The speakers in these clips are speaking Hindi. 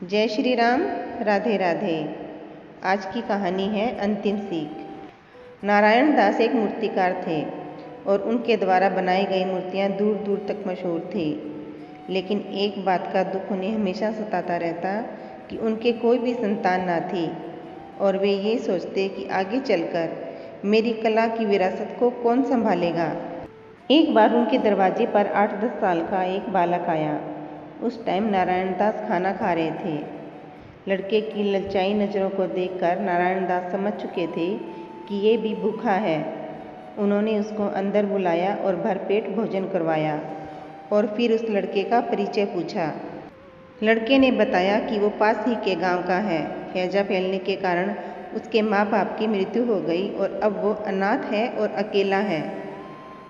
जय श्री राम। राधे राधे। आज की कहानी है अंतिम सीख। नारायण दास एक मूर्तिकार थे और उनके द्वारा बनाई गई मूर्तियां दूर दूर तक मशहूर थी। लेकिन एक बात का दुख उन्हें हमेशा सताता रहता कि उनके कोई भी संतान ना थी और वे ये सोचते कि आगे चलकर मेरी कला की विरासत को कौन संभालेगा। एक बार उनके दरवाजे पर 8-10 साल का एक बालक आया। उस टाइम नारायण दास खाना खा रहे थे। लड़के की ललचाई नज़रों को देखकर नारायण दास समझ चुके थे कि ये भी भूखा है। उन्होंने उसको अंदर बुलाया और भरपेट भोजन करवाया और फिर उस लड़के का परिचय पूछा। लड़के ने बताया कि वो पास ही के गांव का है। हैजा फैलने के कारण उसके माँ बाप की मृत्यु हो गई और अब वो अनाथ है और अकेला है।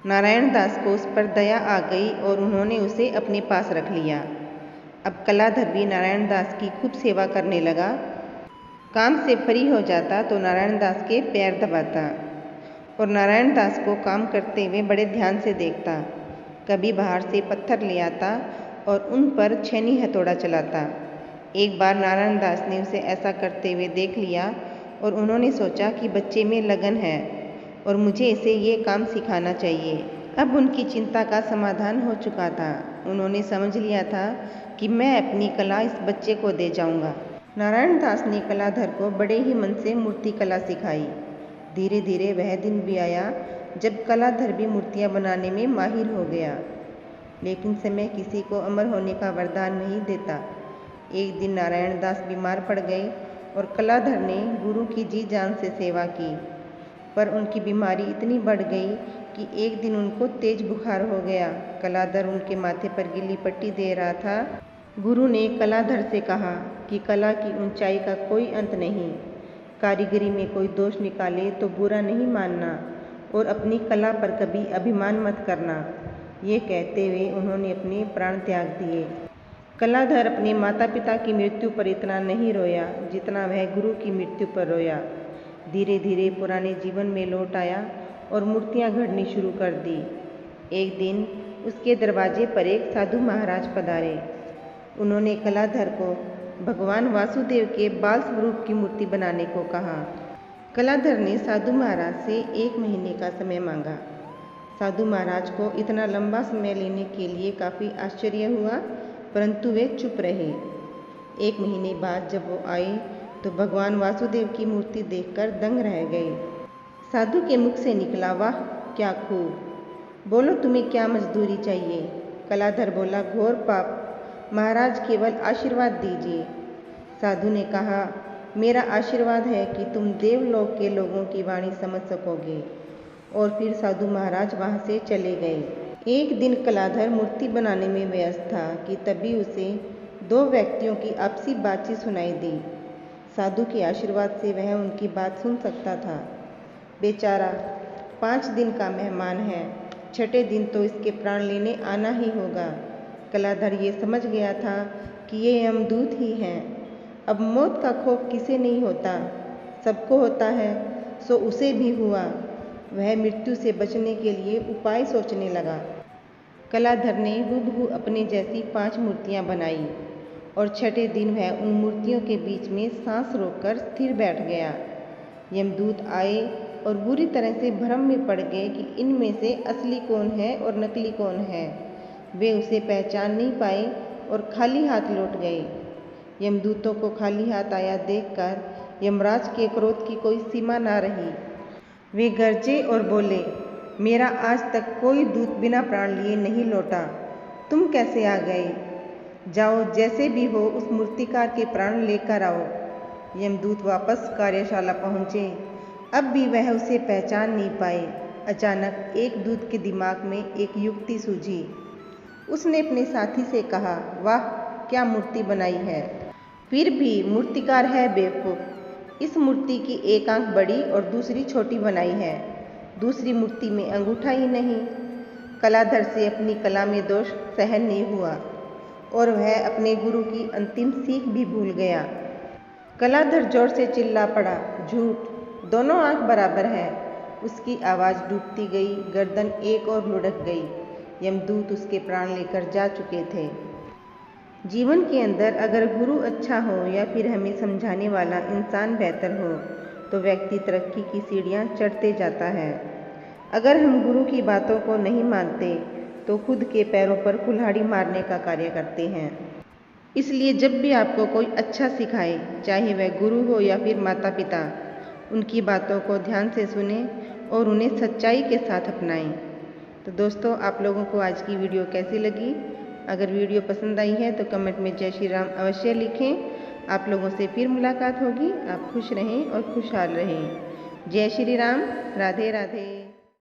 नारायण दास को उस पर दया आ गई और उन्होंने उसे अपने पास रख लिया। अब कलाधर भी नारायण दास की खूब सेवा करने लगा। काम से फ्री हो जाता तो नारायण दास के पैर दबाता और नारायण दास को काम करते हुए बड़े ध्यान से देखता। कभी बाहर से पत्थर ले आता और उन पर छेनी हथौड़ा चलाता। एक बार नारायण दास ने उसे ऐसा करते हुए देख लिया और उन्होंने सोचा कि बच्चे में लगन है और मुझे इसे ये काम सिखाना चाहिए। अब उनकी चिंता का समाधान हो चुका था। उन्होंने समझ लिया था कि मैं अपनी कला इस बच्चे को दे जाऊंगा। नारायण दास ने कलाधर को बड़े ही मन से मूर्ति कला सिखाई। धीरे धीरे वह दिन भी आया जब कलाधर भी मूर्तियां बनाने में माहिर हो गया। लेकिन समय किसी को अमर होने का वरदान नहीं देता। एक दिन नारायण दास बीमार पड़ गए और कलाधर ने गुरु की जी जान से सेवा की, पर उनकी बीमारी इतनी बढ़ गई कि एक दिन उनको तेज बुखार हो गया। कलाधर उनके माथे पर गीली पट्टी दे रहा था। गुरु ने कलाधर से कहा कि कला की ऊंचाई का कोई अंत नहीं। कारीगरी में कोई दोष निकाले तो बुरा नहीं मानना और अपनी कला पर कभी अभिमान मत करना। ये कहते हुए उन्होंने अपने प्राण त्याग दिए। कलाधर अपने माता पिता की मृत्यु पर इतना नहीं रोया जितना वह गुरु की मृत्यु पर रोया। धीरे धीरे पुराने जीवन में लौट आया और मूर्तियां गढ़नी शुरू कर दी। एक दिन उसके दरवाजे पर एक साधु महाराज पधारे। उन्होंने कलाधर को भगवान वासुदेव के बाल स्वरूप की मूर्ति बनाने को कहा। कलाधर ने साधु महाराज से 1 महीने का समय मांगा। साधु महाराज को इतना लंबा समय लेने के लिए काफ़ी आश्चर्य हुआ, परंतु वे चुप रहे। 1 महीने बाद जब वो आए तो भगवान वासुदेव की मूर्ति देखकर दंग रह गए। साधु के मुख से निकला, वाह क्या खूब, बोलो तुम्हें क्या मजदूरी चाहिए। कलाधर बोला, घोर पाप, महाराज केवल आशीर्वाद दीजिए। साधु ने कहा, मेरा आशीर्वाद है कि तुम देवलोक के लोगों की वाणी समझ सकोगे। और फिर साधु महाराज वहाँ से चले गए। एक दिन कलाधर मूर्ति बनाने में व्यस्त था कि तभी उसे 2 व्यक्तियों की आपसी बातचीत सुनाई दी। साधु के आशीर्वाद से वह उनकी बात सुन सकता था। बेचारा 5 दिन का मेहमान है, 6ठे दिन तो इसके प्राण लेने आना ही होगा। कलाधर ये समझ गया था कि ये यमदूत ही हैं। अब मौत का खौफ किसे नहीं होता, सबको होता है, सो उसे भी हुआ। वह मृत्यु से बचने के लिए उपाय सोचने लगा। कलाधर ने हूबहू अपने जैसी 5 मूर्तियां बनाई और 6ठे दिन वह उन मूर्तियों के बीच में सांस रोककर स्थिर बैठ गया। यमदूत आए और बुरी तरह से भ्रम में पड़ गए कि इनमें से असली कौन है और नकली कौन है। वे उसे पहचान नहीं पाए और खाली हाथ लौट गए। यमदूतों को खाली हाथ आया देखकर यमराज के क्रोध की कोई सीमा ना रही। वे गरजे और बोले, मेरा आज तक कोई दूत बिना प्राण लिए नहीं लौटा, तुम कैसे आ गए? जाओ, जैसे भी हो उस मूर्तिकार के प्राण लेकर आओ। यमदूत वापस कार्यशाला पहुँचे। अब भी वह उसे पहचान नहीं पाए। अचानक एक दूत के दिमाग में एक युक्ति सूझी। उसने अपने साथी से कहा, वाह क्या मूर्ति बनाई है। फिर भी मूर्तिकार है बेवकूफ़। इस मूर्ति की एक आंख बड़ी और दूसरी छोटी बनाई है, दूसरी मूर्ति में अंगूठा ही नहीं। कलाधर से अपनी कला में दोष सहन नहीं हुआ और वह अपने गुरु की अंतिम सीख भी भूल गया। कलाधर जोर से चिल्ला पड़ा, झूठ, दोनों आंख बराबर है। उसकी आवाज़ डूबती गई, गर्दन एक और लुढ़क गई। यमदूत उसके प्राण लेकर जा चुके थे। जीवन के अंदर अगर गुरु अच्छा हो या फिर हमें समझाने वाला इंसान बेहतर हो तो व्यक्ति तरक्की की सीढ़ियाँ चढ़ते जाता है। अगर हम गुरु की बातों को नहीं मानते तो खुद के पैरों पर कुल्हाड़ी मारने का कार्य करते हैं। इसलिए जब भी आपको कोई अच्छा सिखाए, चाहे वह गुरु हो या फिर माता पिता, उनकी बातों को ध्यान से सुने और उन्हें सच्चाई के साथ अपनाएं। तो दोस्तों, आप लोगों को आज की वीडियो कैसी लगी? अगर वीडियो पसंद आई है तो कमेंट में जय श्री राम अवश्य लिखें। आप लोगों से फिर मुलाकात होगी। आप खुश रहें और खुशहाल रहें। जय श्री राम। राधे राधे।